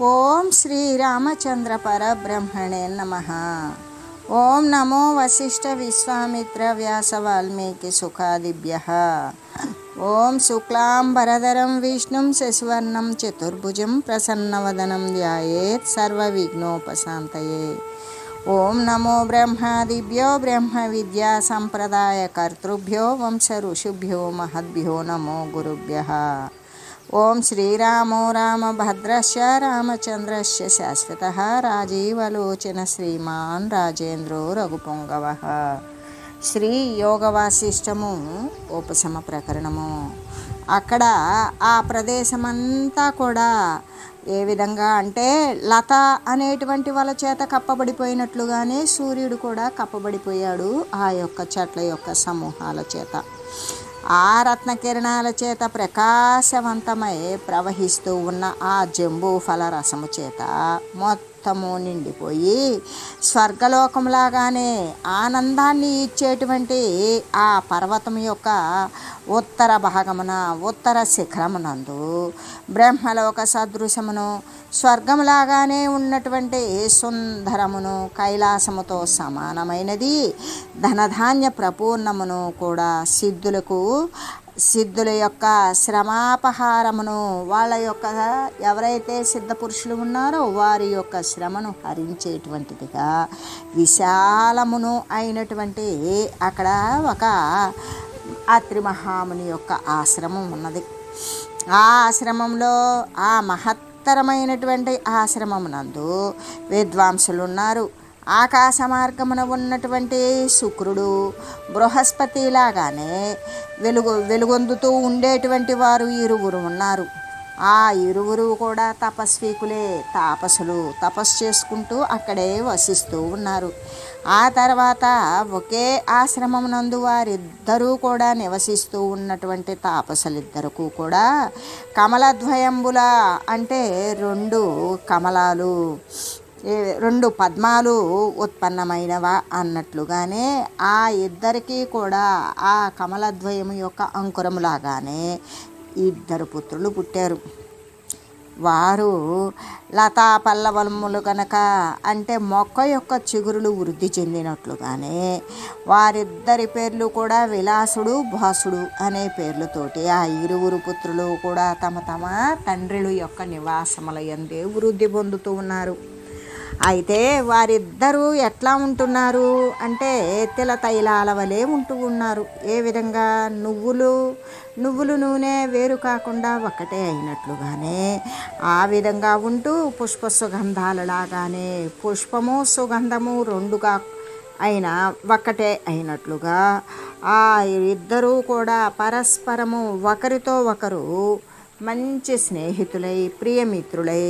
ఓం శ్రీరామచంద్ర పరబ్రహ్మణే నమః. ఓం నమో వశిష్ఠ విశ్వామిత్ర వ్యాస వాల్మీకి సుఖాదిభ్యః. ఓం శుక్లాంబరధరం విష్ణుం శశివర్ణం చతుర్భుజం ప్రసన్నవదనం ధ్యాయేత్ సర్వవిఘ్నోపశాంతయే. ఓం నమో బ్రహ్మాదిభ్యో బ్రహ్మ విద్యా సంప్రదాయ కర్తృభ్యో వంశ ఋషిభ్యో మహద్భ్యో నమో గురుభ్యః. ఓం శ్రీరామో రామభద్రస్య రామచంద్రస్య శాశ్వతః రాజీవలోచన శ్రీమాన్ రాజేంద్రో రఘుపొంగవః. శ్రీ యోగ వాసిష్టము ఉపశమ ప్రకరణము. అక్కడ ఆ ప్రదేశమంతా కూడా ఏ విధంగా అంటే లత అనేటువంటి వాళ్ళ చేత కప్పబడిపోయినట్లుగానే సూర్యుడు కూడా కప్పబడిపోయాడు ఆ యొక్క చెట్ల యొక్క సమూహాల చేత. ఆ రత్నకిరణాల చేత ప్రకాశవంతమై ప్రవహిస్తూ ఉన్న ఆ జంబూ ఫల రసము చేత మొత్తము నిండిపోయి స్వర్గలోకంలాగానే ఆనందాన్ని ఇచ్చేటువంటి ఆ పర్వతం యొక్క ఉత్తర భాగమున ఉత్తర శిఖరమునందు బ్రహ్మలోక సదృశమును స్వర్గములాగానే ఉన్నటువంటి సుందరమును కైలాసముతో సమానమైనది ధనధాన్య ప్రపూర్ణమును కూడా సిద్ధుల యొక్క శ్రమాపహారమును వాళ్ళ యొక్క ఎవరైతే సిద్ధ పురుషులు ఉన్నారో వారి యొక్క శ్రమను హరించేటువంటిదిగా విశాలమును అయినటువంటి అక్కడ ఒక అత్రి మహాముని యొక్క ఆశ్రమం ఉన్నది. ఆ ఆశ్రమంలో ఆ మహత్తరమైనటువంటి ఆశ్రమమునందు విద్వాంసులు ఉన్నారు. ఆకాశ మార్గమున ఉన్నటువంటి శుక్రుడు బృహస్పతి లాగానే వెలుగొందుతూ ఉండేటువంటి వారు ఇరువురు ఉన్నారు. ఆ ఇరువురు కూడా తపస్వీకులే, తాపసులు, తపస్సు చేసుకుంటూ అక్కడే వసిస్తూ ఉన్నారు. ఆ తర్వాత ఒకే ఆశ్రమమునందు వారిద్దరూ కూడా నివసిస్తూ ఉన్నటువంటి తాపసులిద్దరకు కూడా కమలద్వయంబుల అంటే రెండు పద్మాలు ఉత్పన్నమైనవా అన్నట్లుగానే ఆ ఇద్దరికీ కూడా ఆ కమలద్వయము యొక్క అంకురములాగానే ఇద్దరు పుత్రులు పుట్టారు. వారు లతా పల్లవములు కనుక అంటే మొక్క యొక్క చిగురులు వృద్ధి చెందినట్లుగానే వారిద్దరి పేర్లు కూడా విలాసుడు భాసుడు అనే పేర్లతోటి ఆ ఇరువురు పుత్రులు కూడా తమ తమ తండ్రుల యొక్క నివాసముల యందే వృద్ధి పొందుతూ ఉన్నారు. అయితే వారిద్దరూ ఎట్లా ఉంటున్నారు అంటే తిల తైలాల వలె ఉంటూ ఉన్నారు. ఏ విధంగా నువ్వులు నూనె వేరు కాకుండా ఒక్కటే అయినట్లుగానే ఆ విధంగా ఉంటూ పుష్ప సుగంధాలలాగానే పుష్పము సుగంధము రెండుగా అయినా ఒక్కటే అయినట్లుగా ఆ ఇద్దరూ కూడా పరస్పరము ఒకరితో ఒకరు మంచి స్నేహితులై ప్రియమిత్రులై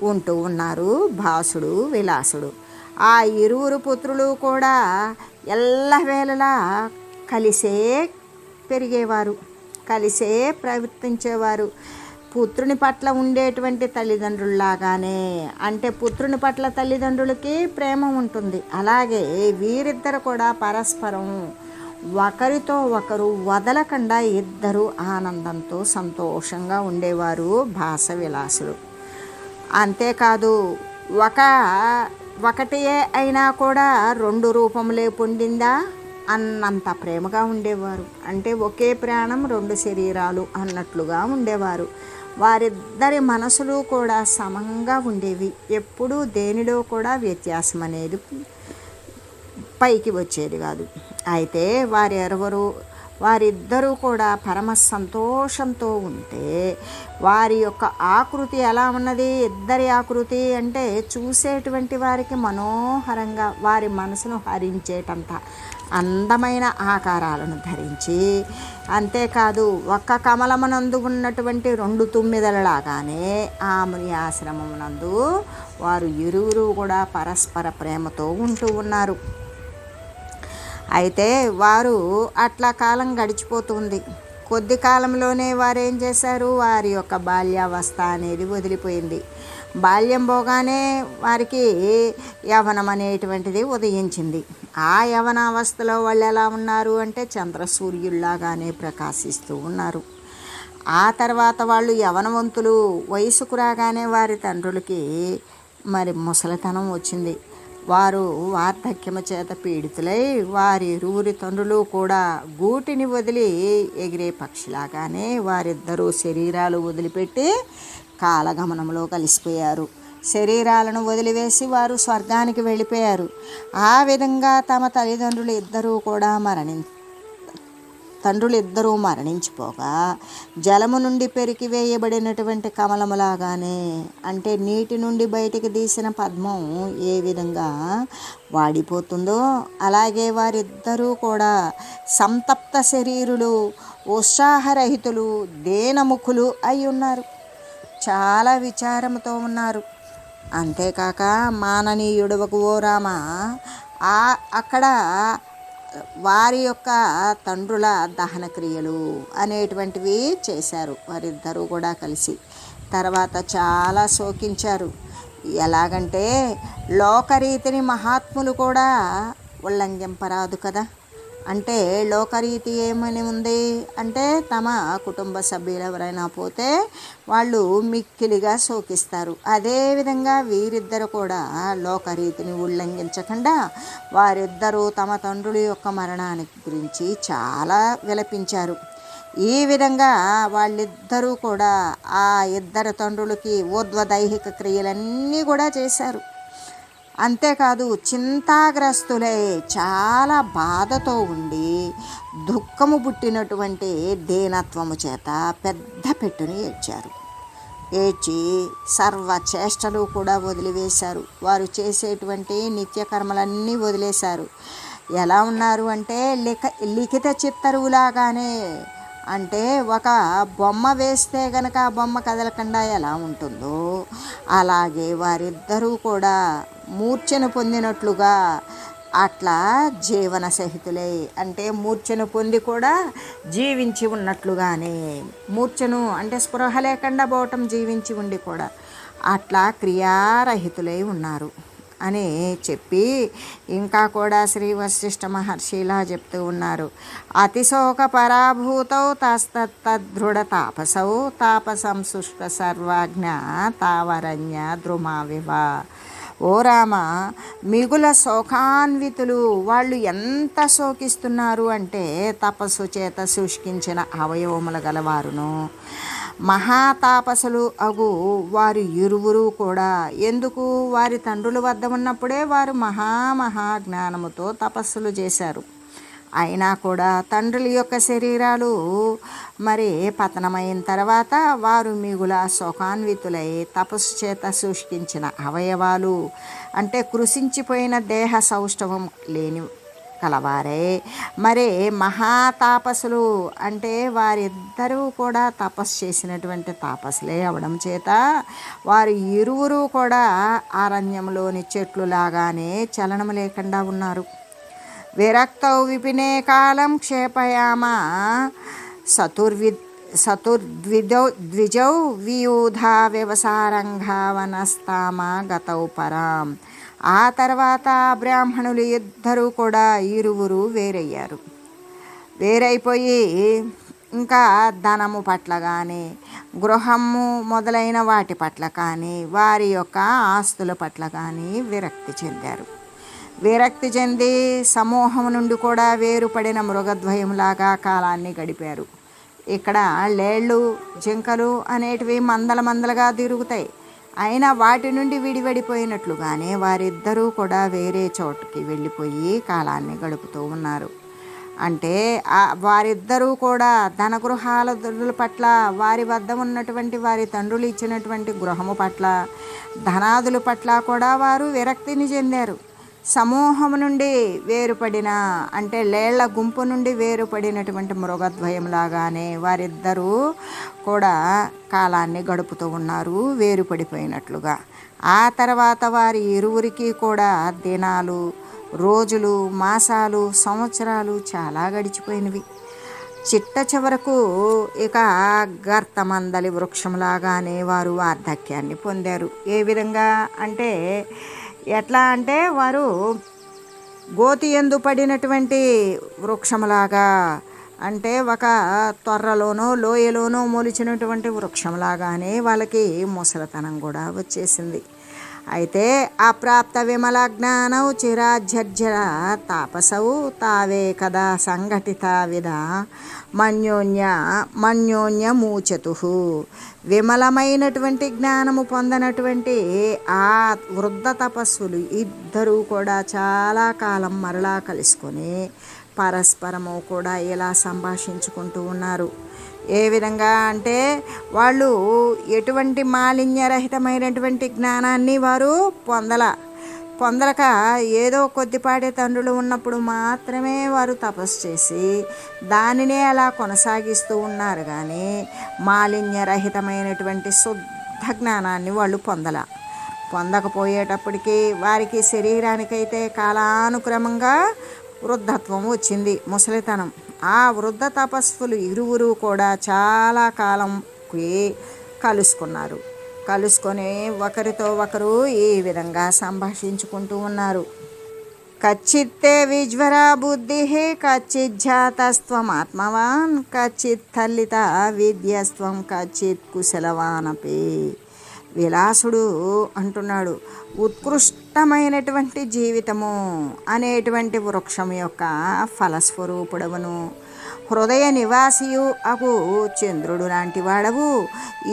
ఉంటూ ఉన్నారు భాసుడు విలాసుడు. ఆ ఇరువురు పుత్రులు కూడా ఎల్లవేళలా కలిసే పెరిగేవారు, కలిసే ప్రవర్తించేవారు. పుత్రుని పట్ల ఉండేటువంటి తల్లిదండ్రుల్లాగానే అంటే పుత్రుని పట్ల తల్లిదండ్రులకి ప్రేమ ఉంటుంది. అలాగే వీరిద్దరు కూడా పరస్పరం ఒకరితో ఒకరు వదలకుండా ఇద్దరు ఆనందంతో సంతోషంగా ఉండేవారు భాస విలాసులు. అంతేకాదు ఒకటే అయినా కూడా రెండు రూపములే పొందిందా అన్నంత ప్రేమగా ఉండేవారు. అంటే ఒకే ప్రాణం రెండు శరీరాలు అన్నట్లుగా ఉండేవారు. వారిద్దరి మనసులు కూడా సమంగా ఉండేవి. ఎప్పుడూ దేనిలో కూడా వ్యత్యాసం అనేది పైకి వచ్చేది కాదు. అయితే వారిద్దరూ కూడా పరమ సంతోషంతో ఉంటే వారి యొక్క ఆకృతి ఎలా ఉన్నది, ఇద్దరి ఆకృతి అంటే చూసేటువంటి వారికి మనోహరంగా వారి మనసును హరించేటంత అందమైన ఆకారాలను ధరించి, అంతేకాదు ఒక్క కమలమునందు ఉన్నటువంటి రెండు తుమ్మిదలలాగానే ఆ ముని ఆశ్రమమునందు వారు ఇరువురు కూడా పరస్పర ప్రేమతో ఉంటూ ఉన్నారు. అయితే వారు అట్లా కాలం గడిచిపోతుంది. కొద్ది కాలంలోనే వారు ఏం చేశారు, వారి యొక్క బాల్యావస్థ అనేది వదిలిపోయింది. బాల్యం పోగానే వారికి యవ్వనం అనేటువంటిది ఉదయించింది. ఆ యవ్వనావస్థలో వాళ్ళు ఎలా ఉన్నారు అంటే చంద్ర సూర్యుల్లాగానే ప్రకాశిస్తూ ఉన్నారు. ఆ తర్వాత వాళ్ళు యవనవంతులు వయసుకు రాగానే వారి తండ్రులకి మరి ముసలితనం వచ్చింది. వారు వార్ధక్యము చేత పీడితులై వారి ఇరువురి తండ్రులు కూడా గూటిని వదిలి ఎగిరే పక్షిలాగానే వారిద్దరూ శరీరాలు వదిలిపెట్టి కాలగమనంలో కలిసిపోయారు. శరీరాలను వదిలివేసి వారు స్వర్గానికి వెళ్ళిపోయారు. ఆ విధంగా తమ తండ్రులిద్దరూ మరణించిపోగా జలము నుండి పెరికివేయబడినటువంటి కమలములాగానే, అంటే నీటి నుండి బయటికి తీసిన పద్మం ఏ విధంగా వాడిపోతుందో అలాగే వారిద్దరూ కూడా సంతప్త శరీరులు, ఉత్సాహరహితులు, దేనముఖులు అయి ఉన్నారు. చాలా విచారంతో ఉన్నారు. అంతేకాక మాననీయుడవకు ఓ రామ, అక్కడ వారి యొక్క తండ్రుల దహన క్రియలు అనేటువంటివి చేశారు వారిద్దరూ కూడా కలిసి. తర్వాత చాలా శోకించారు. ఎలాగంటే లోకరీతిని మహాత్ములు కూడా ఉల్లంఘింపరాదు కదా. అంటే లోకరీతి ఏమని ఉంది అంటే తమ కుటుంబ సభ్యులు ఎవరైనా పోతే వాళ్ళు మిక్కిలిగా శోకిస్తారు. అదేవిధంగా వీరిద్దరు కూడా లోకరీతిని ఉల్లంఘించకుండా వారిద్దరూ తమ తండ్రుల యొక్క మరణానికి గురించి చాలా విలపించారు. ఈ విధంగా వాళ్ళిద్దరూ కూడా ఆ ఇద్దరు తండ్రులకి ఊర్ధ్వదైహిక క్రియలన్నీ కూడా చేశారు. అంతేకాదు చింతాగ్రస్తులై చాలా బాధతో ఉండి దుఃఖము పుట్టినటువంటి దీనత్వము చేత పెద్ద పెట్టుని ఏడ్చారు. ఏడ్చి సర్వ చేష్టలు కూడా వదిలివేశారు. వారు చేసేటువంటి నిత్యకర్మలన్నీ వదిలేశారు. ఎలా ఉన్నారు అంటే లిఖిత చిత్తరువులాగానే, అంటే ఒక బొమ్మ వేస్తే గనక ఆ బొమ్మ కదలకుండా ఎలా ఉంటుందో అలాగే వారిద్దరూ కూడా మూర్ఛను పొందినట్లుగా అట్లా జీవన సహితులై, అంటే మూర్ఛను పొంది కూడా జీవించి ఉన్నట్లుగానే, మూర్ఛను అంటే స్పృహ లేకుండా పోవటం జీవించి ఉండి కూడా అట్లా క్రియారహితులై ఉన్నారు అని చెప్పి ఇంకా కూడా శ్రీ వశిష్ఠ మహర్షి ఇలా చెప్తూ ఉన్నారు. అతిశోక పరాభూతౌ తస్తద్దృఢ తాపసౌ తాపసం శుష్క సర్వాజ్ఞ తావరణ్య ద్రుమావివ. ఓ రామ, మిగుల శోకాన్వితులు వాళ్ళు ఎంత శోకిస్తున్నారు అంటే తపస్సు చేత శుష్కించిన అవయవములు గలవారును మహాతాపసులు అగు వారు ఇరువురు కూడా. ఎందుకు? వారి తండ్రుల వద్ద ఉన్నప్పుడే వారు మహాజ్ఞానముతో తపస్సులు చేశారు. అయినా కూడా తండ్రుల యొక్క శరీరాలు మరి పతనమైన తర్వాత వారు మిగుల శోకాన్వితులై తపస్సు చేత శుష్కించిన అవయవాలు, అంటే కృషించిపోయిన దేహ సౌష్ఠవం లేని కలవారే మరి మహాతాపసులు, అంటే వారిద్దరూ కూడా తపస్సు చేసినటువంటి తాపసులే అవడం చేత వారు ఇరువురు కూడా అరణ్యంలోని చెట్లు లాగానే చలనం లేకుండా ఉన్నారు. విరక్తౌ విపినే కాలం క్షేపయామ ద్విజౌ వియూధా వ్యవసారంగా వనస్తామ గతౌ పరాం. ఆ తర్వాత బ్రాహ్మణులు ఇద్దరూ కూడా ఇరువురు వేరయ్యారు. వేరైపోయి ఇంకా ధనము పట్ల కానీ గృహము మొదలైన వాటి పట్ల కానీ వారి యొక్క ఆస్తుల పట్ల కానీ విరక్తి చెందారు. విరక్తి చెంది సమూహం నుండి కూడా వేరుపడిన మృగద్వయంలాగా కాలాన్ని గడిపారు. ఇక్కడ లేళ్ళు జింకలు అనేటివి మందలుగా తిరుగుతాయి. అయినా వాటి నుండి విడివడిపోయినట్లుగానే వారిద్దరూ కూడా వేరే చోటుకి వెళ్ళిపోయి కాలాన్ని గడుపుతూ ఉన్నారు. అంటే వారిద్దరూ కూడా ధనగృహాల పట్ల, వారి వద్ద ఉన్నటువంటి వారి తండ్రులు ఇచ్చినటువంటి గృహము పట్ల, ధనాదుల పట్ల కూడా వారు విరక్తిని చెందారు. సమూహం నుండి వేరుపడిన, అంటే లేళ్ల గుంపు నుండి వేరుపడినటువంటి మృగద్వయంలాగానే వారిద్దరూ కూడా కాలాన్ని గడుపుతూ ఉన్నారు వేరుపడిపోయినట్లుగా. ఆ తర్వాత వారి ఇరువురికి కూడా దినాలు, రోజులు, మాసాలు, సంవత్సరాలు చాలా గడిచిపోయినవి. చిట్ట చివరకు ఇక గర్తమందలి వృక్షంలాగానే వారు వార్ధక్యాన్ని పొందారు. ఏ విధంగా అంటే ఎట్లా అంటే వారు గోతి యందు పడినటువంటి వృక్షములాగా, అంటే ఒక తొర్రలోనో లోయలోనో మొలిచినటువంటి వృక్షంలాగానే వాళ్ళకి ముసలితనం కూడా వచ్చేసింది. అయితే అప్రాప్త విమల జ్ఞానౌ చిరాజర్జర తాపసౌ తావే కదా సంఘటిత విధ మన్యోన్యమూచతు. విమలమైనటువంటి జ్ఞానము పొందనటువంటి ఆ వృద్ధ తపస్సులు ఇద్దరూ కూడా చాలా కాలం మరలా కలుసుకొని పరస్పరము కూడా ఇలా సంభాషించుకుంటూ ఉన్నారు. ఏ విధంగా అంటే వాళ్ళు ఎటువంటి మాలిన్యరహితమైనటువంటి జ్ఞానాన్ని వారు పొందలక ఏదో కొద్దిపాటి తండ్రులు ఉన్నప్పుడు మాత్రమే వారు తపస్సు చేసి దానినే అలా కొనసాగిస్తూ ఉన్నారు. కానీ మాలిన్యరహితమైనటువంటి శుద్ధ జ్ఞానాన్ని వాళ్ళు పొందకపోయేటప్పటికీ వారికి శరీరానికైతే కాలానుక్రమంగా వృద్ధత్వం వచ్చింది, ముసలితనం. ఆ వృద్ధ తపస్సులు ఇరువురు కూడా చాలా కాలంకి కలుసుకొని ఒకరితో ఒకరు ఈ విధంగా సంభాషించుకుంటూ ఉన్నారు. కచ్చిత్తే విజ్వర బుద్ధి కచ్చిజ్జాతస్త్వం ఆత్మవాన్ కచ్చిత్ తల్లిత విద్యస్త్వం కచ్చిత్ కుశలవానపి. విలాసుడు అంటున్నాడు, ఉత్కృష్టమైనటువంటి జీవితము అనేటువంటి వృక్షం యొక్క ఫలస్వరూపుడవును, హృదయ నివాసియు అగు చంద్రుడు లాంటి వాడవు,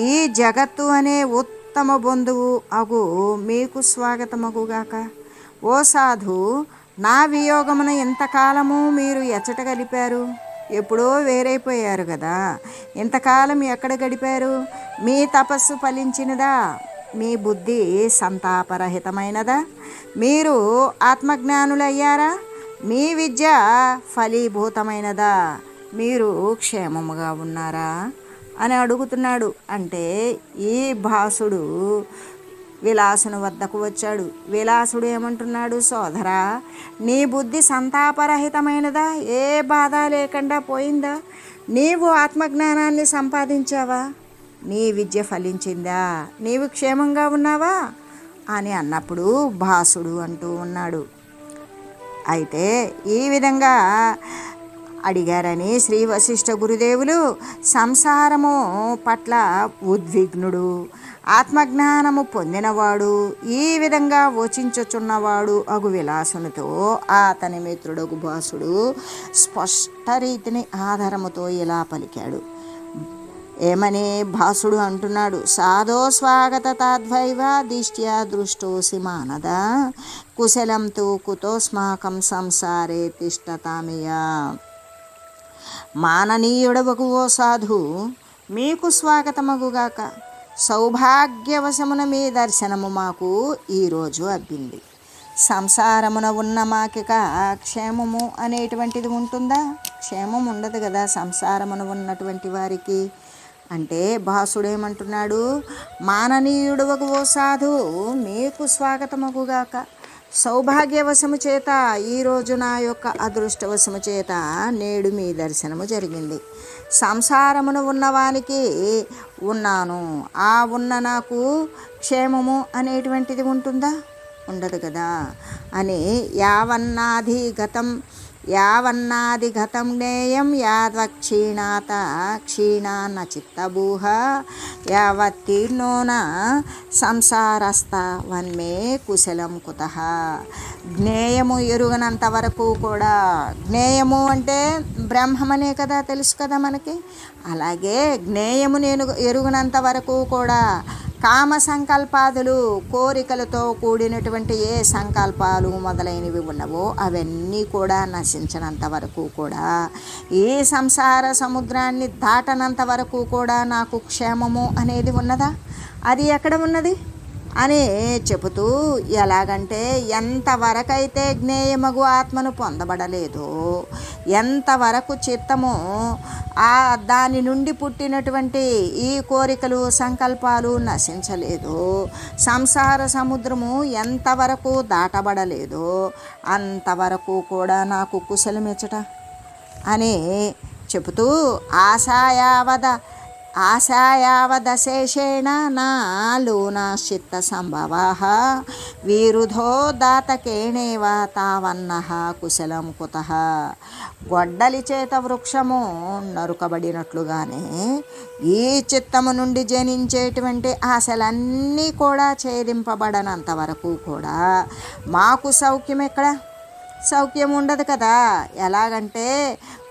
ఈ జగత్తు అనే ఉత్తమ బంధువు అగు మీకు స్వాగతమగుగాక. ఓ సాధు, నా వియోగమున ఇంతకాలము మీరు ఎచ్చట గడిపారు? ఎప్పుడో వేరైపోయారు కదా, ఇంతకాలం ఎక్కడ గడిపారు? మీ తపస్సు ఫలించినదా? మీ బుద్ధి సంతాపరహితమైనదా? మీరు ఆత్మజ్ఞానులయ్యారా? మీ విద్య ఫలీభూతమైనదా? మీరు క్షేమముగా ఉన్నారా అని అడుగుతున్నాడు. అంటే ఈ భాసుడు విలాసుని వద్దకు వచ్చాడు. విలాసుడు ఏమంటున్నాడు, సోదరా, నీ బుద్ధి సంతాపరహితమైనదా? ఏ బాధ లేకుండా పోయిందా? నీవు ఆత్మజ్ఞానాన్ని సంపాదించావా? నీ విద్య ఫలించిందా? నీవు క్షేమంగా ఉన్నావా అని అన్నప్పుడు భాసుడు అంటూ ఉన్నాడు. అయితే ఈ విధంగా అడిగారని శ్రీ వశిష్ఠ గురుదేవులు సంసారము పట్ల ఉద్విగ్నుడు, ఆత్మజ్ఞానము పొందినవాడు, ఈ విధంగా వచించుచున్నవాడు అగు విలాసునితో అతని మిత్రుడగు భాసుడు స్పష్ట రీతిని ఆధారముతో ఇలా పలికాడు. ఏమని భాసుడు అంటున్నాడు, సాధో స్వాగత తద్వైవ దిష్ట్యా దృష్టోసి మానద కుశలం తు కుతోస్మాకం సంసారే తిష్టతామియా. మాననీయుడవకు ఓ సాధు, మీకు స్వాగతమగుగాక. సౌభాగ్యవశమున మీ దర్శనము మాకు ఈరోజు అబ్బింది. సంసారమున ఉన్న మాకిక క్షేమము అనేటువంటిది ఉంటుందా? క్షేమం ఉండదు కదా సంసారమున ఉన్నటువంటి వారికి. అంటే భాసుడేమంటున్నాడు, మాననీయుడవకు ఓ సాధు, మీకు స్వాగతమగుగాక. సౌభాగ్యవశము చేత ఈరోజు నా యొక్క అదృష్టవశము చేత నేడు మీ దర్శనము జరిగింది. సంసారమును ఉన్నవానికి ఉన్నాను, ఆ ఉన్న నాకు క్షేమము అనేటువంటిది ఉంటుందా? ఉండదు కదా అని యావన్నాది గతం జ్ఞేయం యావక్షీణాత క్షీణాన్న చిత్తభూహ యావత్తీర్ణోన సంసారస్థ వన్మే కుశలం కుతః. జ్ఞేయము ఎరుగనంత వరకు కూడా, జ్ఞేయము అంటే బ్రహ్మమనే కదా, తెలుసు కదా మనకి. అలాగే జ్ఞేయము నేను ఎరుగనంత వరకు కూడా కామ సంకల్పాదులు, కోరికలతో కూడినటువంటి ఏ సంకల్పాలు మొదలైనవి ఉన్నవో అవన్నీ కూడా నశించినంత వరకు కూడా, ఈ సంసార సముద్రాన్ని దాటనంత వరకు కూడా నాకు క్షేమము అనేది ఉన్నదా? అది ఎక్కడ ఉన్నది అని చెబుతూ, ఎలాగంటే ఎంతవరకైతే జ్ఞేయమగు ఆత్మను పొందబడలేదో, ఎంతవరకు చిత్తము దాని నుండి పుట్టినటువంటి ఈ కోరికలు సంకల్పాలు నశించలేదో, సంసార సముద్రము ఎంతవరకు దాటబడలేదో అంతవరకు కూడా నాకు కుశలమెచ్చట అని చెబుతూ, ఆశాయావదశేషేణ నాలూనాశ్చిత్త సంభవాః విరుధో దాతకేణేవ తావన్నః కుశలం కుతః. గొడ్డలి చేత వృక్షము నరుకబడినట్లుగానే ఈ చిత్తము నుండి జనించేటువంటి ఆశలన్నీ కూడా ఛేదింపబడనంత వరకు కూడా మాకు సౌఖ్యం ఎక్కడ? సౌఖ్యం ఉండదు కదా. ఎలాగంటే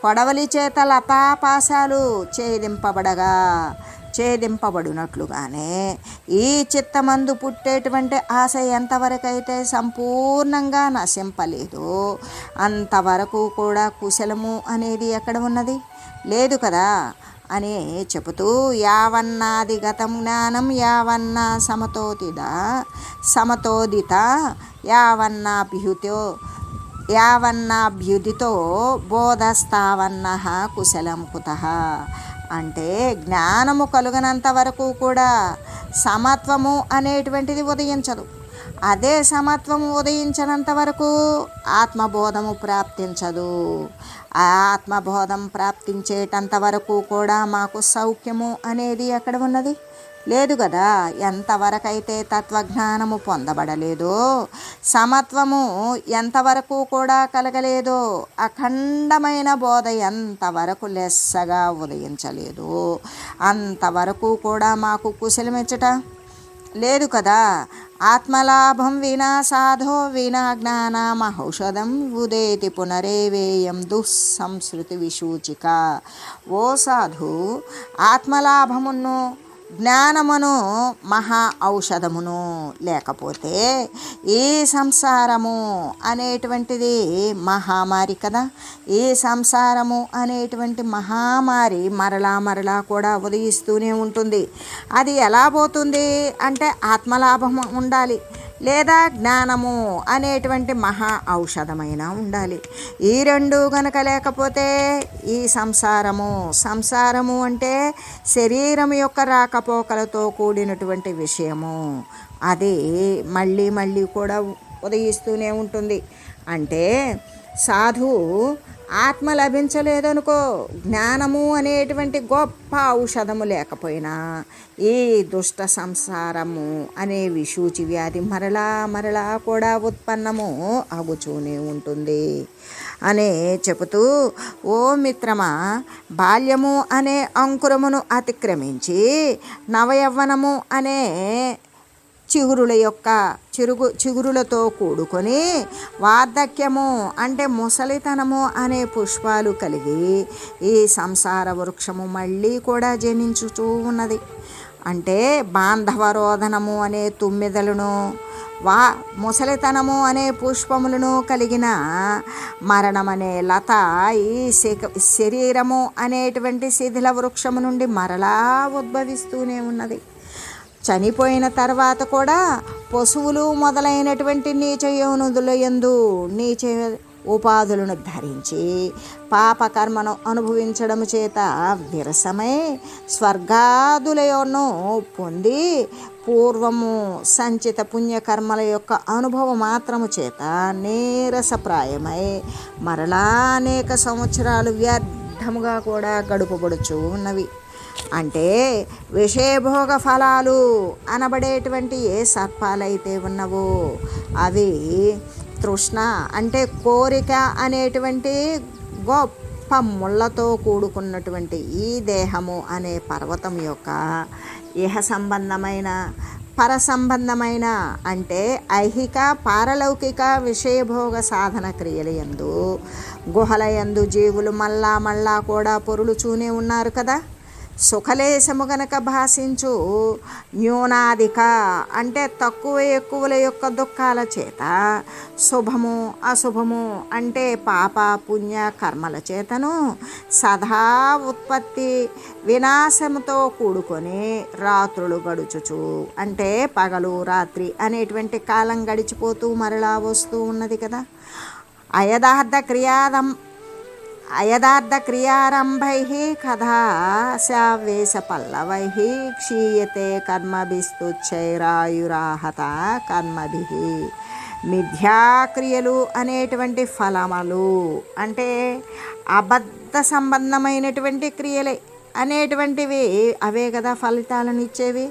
కొడవలి చేత లతాపాశాలు ఛేదింపబడినట్లుగానే ఈ చిత్తమందు పుట్టేటువంటి ఆశ ఎంతవరకైతే సంపూర్ణంగా నశింపలేదో అంతవరకు కూడా కుశలము అనేది ఎక్కడ ఉన్నది? లేదు కదా అని చెబుతూ యావన్నాదిగతం జ్ఞానం యావన్నా సమతోదిత యావన్నాభ్యుదితో బోధస్తావన్నః కుశలం కుతః. అంటే జ్ఞానము కలుగనంత వరకు కూడా సమత్వము అనేటువంటిది ఉదయించదు. అదే సమత్వము ఉదయించినంత వరకు ఆత్మబోధము ప్రాప్తించదు. ఆ ఆత్మబోధం ప్రాప్తించేటంత వరకు కూడా మాకు సౌఖ్యము అనేది ఎక్కడ ఉన్నది? లేదు కదా. ఎంతవరకైతే తత్వజ్ఞానము పొందబడలేదో, సమత్వము ఎంతవరకు కూడా కలగలేదో, అఖండమైన బోధ ఎంతవరకు లెస్సగా ఉదయించలేదో అంతవరకు కూడా మాకు కుశలమెచ్చట లేదు కదా. ఆత్మలాభం వినా సాధో వినా జ్ఞానమహౌషధం ఉదేతి పునరేవేయం దుస్సంస్కృతి విసూచిక. ఓ సాధు, ఆత్మలాభమును జ్ఞానమును మహా ఔషధమును లేకపోతే ఈ సంసారము అనేటువంటిది మహామారి కదా. ఈ సంసారము అనేటువంటి మహామారి మరలా కూడా ఉదయిస్తూనే ఉంటుంది. అది ఎలా పోతుంది అంటే ఆత్మలాభము ఉండాలి, లేదా జ్ఞానము అనేటువంటి మహా ఔషధమైన ఉండాలి. ఈ రెండు గనక లేకపోతే ఈ సంసారము అంటే శరీరం యొక్క రాకపోకలతో కూడినటువంటి విషయము. అది మళ్ళీ కూడా ఉదయిస్తూనే ఉంటుంది. అంటే సాధువు ఆత్మ లభించలేదనుకో, జ్ఞానము అనేటువంటి గొప్ప ఔషధము లేకపోయినా ఈ దుష్ట సంసారము అనే విసూచి వ్యాధి మరలా కూడా ఉత్పన్నము అగుచూనే ఉంటుంది అని చెబుతూ, ఓ మిత్రమా, బాల్యము అనే అంకురమును అతిక్రమించి నవయవ్వనము అనే చిగురులతో కూడుకొని వార్ధక్యము అంటే ముసలితనము అనే పుష్పాలు కలిగి ఈ సంసార వృక్షము మళ్ళీ కూడా జనించుతూ ఉన్నది. అంటే బాంధవరోధనము అనే తుమ్మెదలను, ముసలితనము అనే పుష్పములను కలిగిన మరణమనే లత ఈ శరీరము అనేటువంటి శిథిల వృక్షము నుండి మరలా ఉద్భవిస్తూనే ఉన్నది. చనిపోయిన తర్వాత కూడా పశువులు మొదలైనటువంటి నీచ యోనుల యందు నీచ ఉపాధులను ధరించి పాపకర్మను అనుభవించడం చేత విరసమై స్వర్గాదులను పొంది పూర్వము సంచిత పుణ్యకర్మల యొక్క అనుభవం మాత్రము చేత నీరసప్రాయమై మరలా అనేక సంవత్సరాలు వ్యర్థముగా కూడా గడుపబడుచు ఉన్నవి. అంటే విషయభోగ ఫలాలు అనబడేటువంటి ఏ సర్పాలైతే ఉన్నవో అవి తృష్ణ అంటే కోరిక అనేటువంటి గొప్ప ముళ్ళతో కూడుకున్నటువంటి ఈ దేహము అనే పర్వతం యొక్క ఇహ సంబంధమైన పర సంబంధమైన అంటే ఐహిక పారలౌకిక విషయభోగ సాధన క్రియల యందు గుహల యందు జీవులు మళ్ళా కూడా పొరులుచూనే ఉన్నారు కదా. సుఖలేశము గనక భాషించు న్యూనాధిక అంటే తక్కువ ఎక్కువల యొక్క దుఃఖాల చేత, శుభము అశుభము అంటే పాప పుణ్య కర్మల చేతను సదా ఉత్పత్తి వినాశముతో కూడుకొని రాత్రులు గడుచుచు అంటే పగలు రాత్రి అనేటువంటి కాలం గడిచిపోతూ మరలా వస్తూ ఉన్నది కదా. అయదార్థ క్రియారంభైః కథాశావేశ పల్లవైః క్షీయతే కర్మభిస్తుచ్చైరాయురాహత కర్మభిః. మిథ్యాక్రియలు అనేటువంటి ఫలములు అంటే అబద్ధ సంబంధమైనటువంటి క్రియలే. అనేటువంటివి అవే కదా ఫలితాలను ఇచ్చేవి.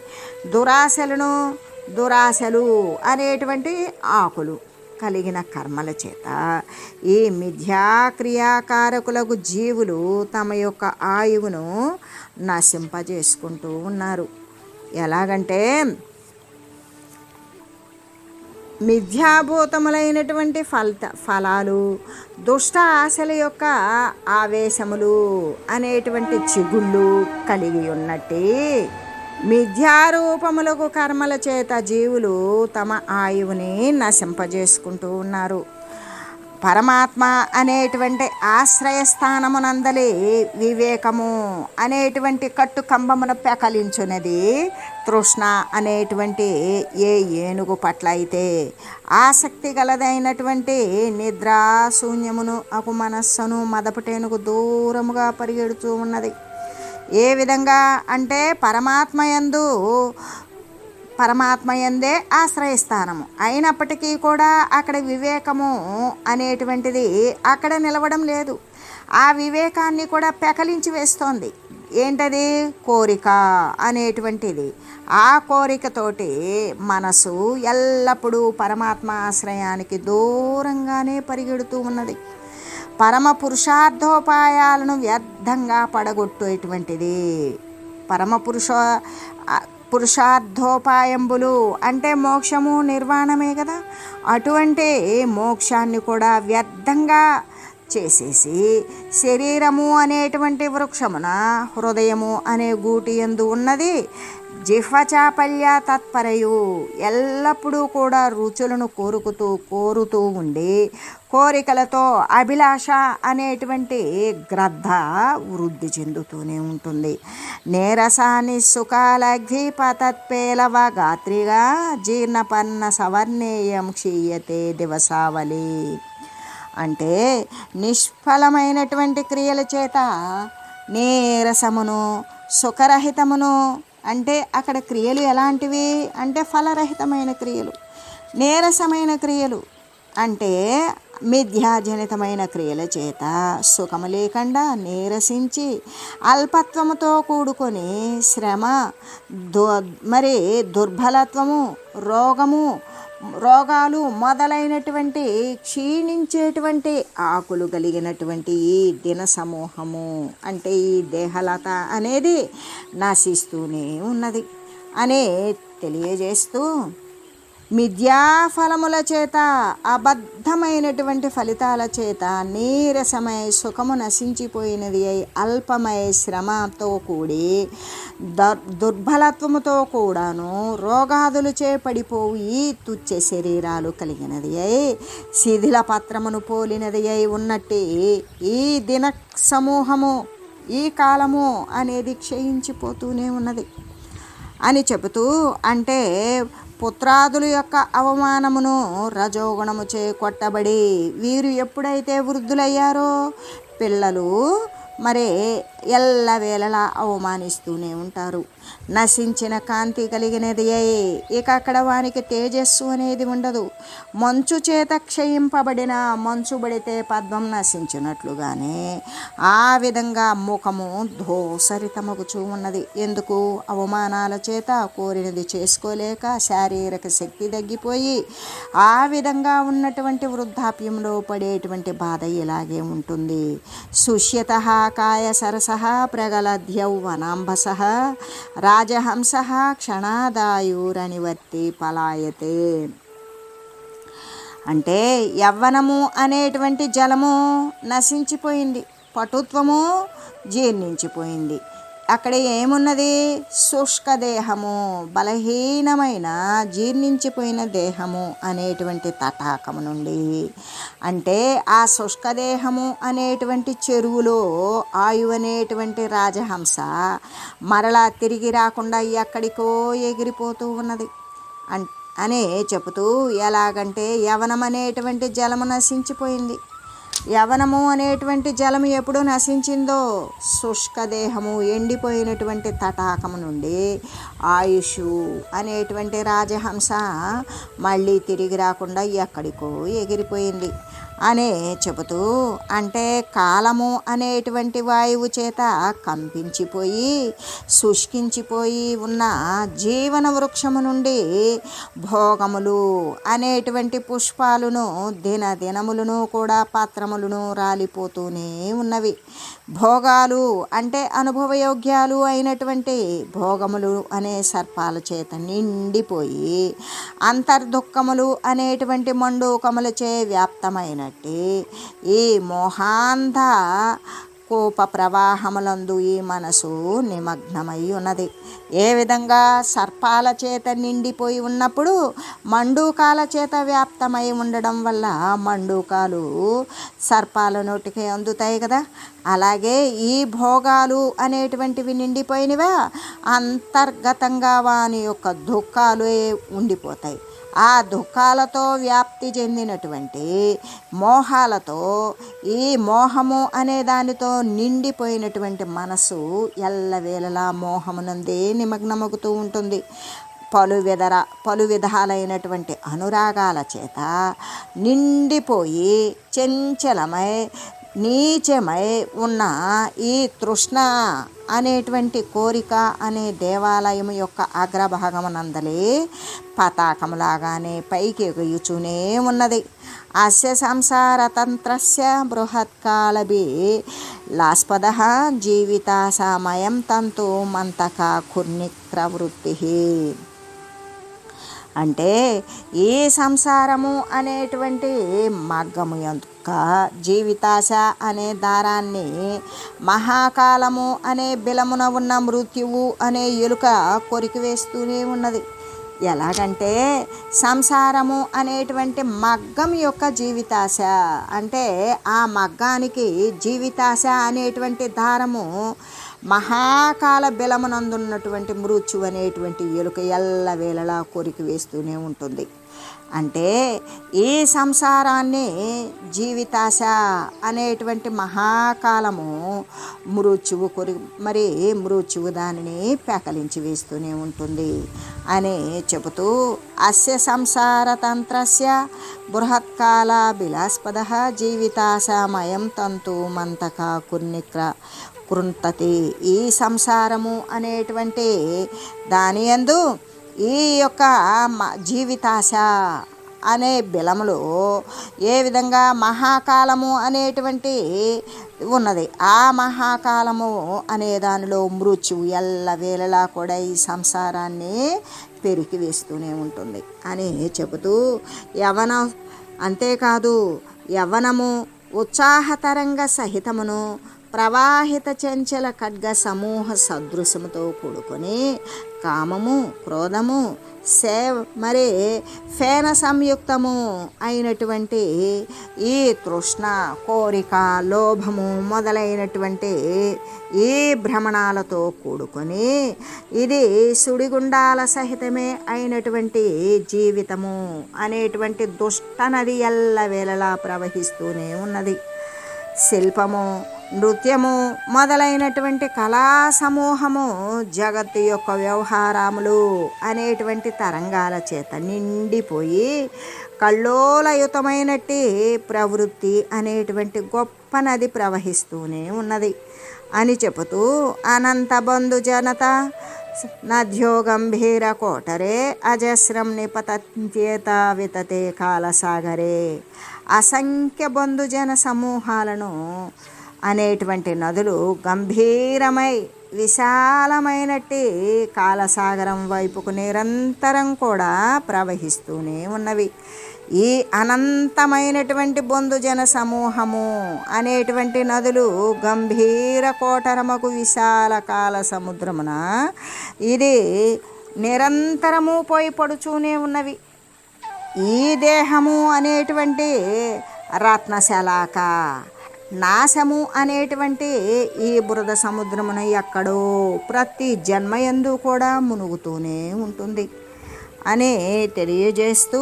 దురాశలు అనేటువంటి ఆకులు కలిగిన కర్మల చేత ఈ మిథ్యాక్రియాకారకులకు జీవులు తమ యొక్క ఆయువును నశింపజేసుకుంటూ ఉన్నారు. ఎలాగంటే మిథ్యాభూతములైనటువంటి ఫలాలు, దుష్ట ఆశల యొక్క ఆవేశములు అనేటువంటి చిగుళ్ళు కలిగి ఉన్నట్టే మిథ్యారూపములకు కర్మల చేత జీవులు తమ ఆయువుని నశింపజేసుకుంటూ ఉన్నారు. పరమాత్మ అనేటువంటి ఆశ్రయస్థానమునందలి వివేకము అనేటువంటి కట్టు కంబమున పెకలించున్నది తృష్ణ అనేటువంటి ఏ ఏనుగు పట్ల అయితే ఆసక్తి గలదైనటువంటి నిద్రా శూన్యమును అకు మనస్సును మదపటేనుగు దూరముగా పరిగెడుతూ ఉన్నది. ఏ విధంగా అంటే పరమాత్మయందే ఆశ్రయస్థానము అయినప్పటికీ కూడా అక్కడ వివేకము అనేటువంటిది అక్కడ నిలవడం లేదు. ఆ వివేకాన్ని కూడా పెకలించి వేస్తోంది. ఏంటది? కోరిక అనేటువంటిది. ఆ కోరికతోటి మనసు ఎల్లప్పుడూ పరమాత్మ ఆశ్రయానికి దూరంగానే పరిగెడుతూ ఉన్నది. పరమ పురుషార్థోపాయాలను వ్యర్థంగా పడగొట్టేటువంటిది. పురుషార్థోపాయంబులు అంటే మోక్షము నిర్వాణమే కదా. అటువంటి మోక్షాన్ని కూడా వ్యర్థంగా చేసేసి శరీరము అనేటువంటి వృక్షమున హృదయము అనే గూటి యందు ఉన్నది జిహ్వచాపల్య తత్పరయు ఎల్లప్పుడూ కూడా రుచులను కోరుతూ ఉండి కోరికలతో అభిలాష అనేటువంటి గ్రద్ద వృద్ధి చెందుతూనే ఉంటుంది. నేరసాని సుఖాలఘ్వీపతత్పేలవ గాత్రిగా జీర్ణపన్న సవర్ణేయం క్షీయతే దివసావళి. అంటే నిష్ఫలమైనటువంటి క్రియల చేత నీరసమును సుఖరహితమును అంటే అక్కడ క్రియలు ఎలాంటివి అంటే ఫలరహితమైన క్రియలు, నీరసమైన క్రియలు అంటే మిథ్యాజనితమైన క్రియల చేత సుఖము లేకుండా నీరసించి అల్పత్వముతో కూడుకొని శ్రమ మరి దుర్బలత్వము రోగాలు మొదలైనటువంటి క్షీణించేటువంటి ఆకులు కలిగినటువంటి ఈ దిన సమూహము అంటే ఈ దేహలత అనేది నశిస్తూనే ఉన్నది అని తెలియజేస్తూ మిథ్యాఫలముల చేత అబద్ధమైనటువంటి ఫలితాల చేత నీరసమై సుఖము నశించిపోయినది అయి అల్పమై శ్రమతో కూడి దుర్బలత్వముతో కూడాను రోగాదులు చేపడిపోవు ఈ తుచ్చ శరీరాలు కలిగినది అయి శిథిల పత్రమును పోలినది అయి ఉన్నట్టు ఈ దిన సమూహము ఈ కాలము అనేది క్షయించిపోతూనే ఉన్నది అని చెబుతూ అంటే పుత్రాదుల యొక్క అవమానమును రజోగుణముచే కొట్టబడి వీరు ఎప్పుడైతే వృద్ధులయ్యారో పిల్లలు మరి ఎల్లవేళలా అవమానిస్తూనే ఉంటారు. నశించిన కాంతి కలిగినది ఇక అక్కడ వానికి తేజస్సు అనేది ఉండదు. మంచు చేత క్షయింపబడిన మంచు పడితే పద్మం నశించినట్లుగానే ఆ విధంగా ముఖము ధూసరితమగుచూ ఉన్నది. ఎందుకు? అవమానాల చేత కోరినది చేసుకోలేక శారీరక శక్తి తగ్గిపోయి ఆ విధంగా ఉన్నటువంటి వృద్ధాప్యంలో పడేటువంటి బాధ ఇలాగే ఉంటుంది. శుష్యత కాయ సరస ప్రగలద్యౌవనాంబస రాజహంస క్షణాదాయురనివర్తి పలాయతే. అంటే యవ్వనము అనేటువంటి జలము నశించిపోయింది, పటుత్వము జీర్ణించిపోయింది. అక్కడ ఏమున్నది? శుష్క దేహము, బలహీనమైన జీర్ణించిపోయిన దేహము అనేటువంటి తటాకము నుండి అంటే ఆ శుష్క దేహము అనేటువంటి చెరువులో ఆయు అనేటువంటి రాజహంస మరలా తిరిగి రాకుండా ఎక్కడికో ఎగిరిపోతూ ఉన్నది అని చెబుతూ ఎలాగంటే యవనం అనేటువంటి జలము నశించిపోయింది. యవనము అనేటువంటి జలము ఎప్పుడు నశించిందో శుష్క దేహము ఎండిపోయినటువంటి తటాకము నుండి ఆయుష్ అనేటువంటి రాజహంస మళ్ళీ తిరిగి రాకుండా ఎక్కడికో ఎగిరిపోయింది. అనే చెబుతూ, అంటే కాలము అనేటువంటి వాయువు చేత కంపించిపోయి శుష్కించిపోయి ఉన్న జీవన వృక్షము నుండి భోగములు అనేటువంటి పుష్పాలను దినములను కూడా పత్రములను రాలిపోతూనే ఉన్నవి. భోగాలు అంటే అనుభవయోగ్యాలు అయినటువంటి భోగములు అనే సర్పాల చేత నిండిపోయి అంతర్దుఃఖములు అనేటువంటి మండూకములచే వ్యాప్తమైనట్టే ఈ మోహాంధ కోప ప్రవాహములందు ఈ మనసు నిమగ్నమై ఉన్నది. ఏ విధంగా సర్పాల చేత నిండిపోయి ఉన్నప్పుడు మండూకాల చేత వ్యాప్తమై ఉండడం వల్ల మండూకాలు సర్పాల నోటికి అందుతాయి కదా, అలాగే ఈ భోగాలు అనేటువంటివి నిండిపోయినవా అంతర్గతంగా వాని యొక్క దుఃఖాలు ఉండిపోతాయి. ఆ దుఃఖాలతో వ్యాప్తి చెందినటువంటి మోహాలతో ఈ మోహము అనే దానితో నిండిపోయినటువంటి మనసు ఎల్లవేళలా మోహమునందే నిమగ్నమవుతూ ఉంటుంది. పలు విధాలైనటువంటి అనురాగాల చేత నిండిపోయి చంచలమై నీచమై ఉన్న ఈ తృష్ణ అనేటువంటి కోరిక అనే దేవాలయం యొక్క అగ్రభాగమునందలే పతాకములాగానే పైకి ఎగుయుచూనే ఉన్నది. అస్య సంసారతంత్రస్య బృహత్కాలభి లాస్పద జీవితాసామయం తంతు మంతక కుర్నిక్రవృత్తి. అంటే ఈ సంసారము అనేటువంటి మగ్గము యొక్క జీవితాశ అనే దారాన్ని మహాకాలము అనే బిలమున ఉన్న మృత్యువు అనే ఎలుక కొరికివేస్తూనే ఉన్నది. ఎలాగంటే సంసారము అనేటువంటి మగ్గం యొక్క జీవితాశ, అంటే ఆ మగ్గానికి జీవితాశ అనేటువంటి దారము మహాకాల బిలమునందున్నటువంటి మృత్యు అనేటువంటి ఎలుక ఎల్లవేళలా కొరికి వేస్తూనే ఉంటుంది. అంటే ఈ సంసారాన్ని జీవితాశ అనేటువంటి మహాకాలము మృత్యువు దానిని పెకలించి వేస్తూనే ఉంటుంది అని చెబుతూ, అస్య సంసారతంత్రస్య బృహత్కాల బిలాస్పద జీవితాశమయం తంతు మంతక కృంతతి. ఈ సంసారము అనేటువంటి దాని యందు ఈ యొక్క జీవితాశ అనే బిలములో ఏ విధంగా మహాకాలము అనేటువంటి ఉన్నది, ఆ మహాకాలము అనే దానిలో మృత్యువు ఎల్లవేళలా కూడా ఈ సంసారాన్ని పెరికి వేస్తూనే ఉంటుంది అని చెబుతూ, అంతేకాదు యవ్వనము ఉత్సాహతరంగ సహితమును ప్రవాహిత చంచల ఖడ్గ సమూహ సదృశముతో కూడుకొని కామము క్రోధము ఫేన సంయుక్తము అయినటువంటి ఈ తృష్ణ కోరిక లోభము మొదలైనటువంటి ఈ భ్రమణాలతో కూడుకొని ఇది సుడిగుండాల సహితమే అయినటువంటి జీవితము అనేటువంటి దుష్ట నది ఎల్లవేళలా ప్రవహిస్తూనే ఉన్నది. శిల్పము నృత్యము మొదలైనటువంటి కళా సమూహము జగత్తు యొక్క వ్యవహారములు అనేటువంటి తరంగాల చేత నిండిపోయి కల్లోలయుతమైనట్టి ప్రవృత్తి అనేటువంటి గొప్ప నది ప్రవహిస్తూనే ఉన్నది అని చెబుతూ, అనంత బంధు జనత నద్యో గంభీర కోటరే అజస్రం నిపతంత్యేత వితతే కాలసాగరే. అసంఖ్య బంధుజన సమూహాలను అనేటువంటి నదులు గంభీరమై విశాలమైనట్టి కాలసాగరం వైపుకు నిరంతరం కూడా ప్రవహిస్తూనే ఉన్నవి. ఈ అనంతమైనటువంటి బంధుజన సమూహము అనేటువంటి నదులు గంభీర కోటరముకు విశాల కాల సముద్రమున ఇది నిరంతరము పోయి పడుచూనే ఉన్నవి. ఈ దేహము అనేటువంటి రత్నశలాక నాశము అనేటువంటి ఈ బురద సముద్రమున ఎక్కడో ప్రతి జన్మయందు కూడా మునుగుతూనే ఉంటుంది అని తెలియజేస్తూ,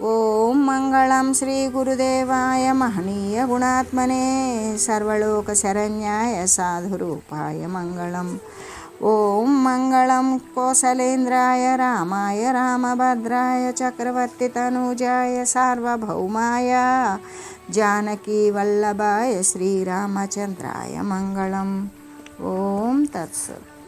ఓం మంగళం శ్రీ గురుదేవాయ మహనీయ గుణాత్మనే సర్వలోక శరణ్యాయ సాధురూపాయ మంగళం. ఓం మంగళం కోసలేంద్రాయ రామాయ రామభద్రాయ చక్రవర్తి తనూజాయ సార్వభౌమాయ జానకీ వల్లభాయ శ్రీరామచంద్రాయ మంగళం. ఓం తత్సత్.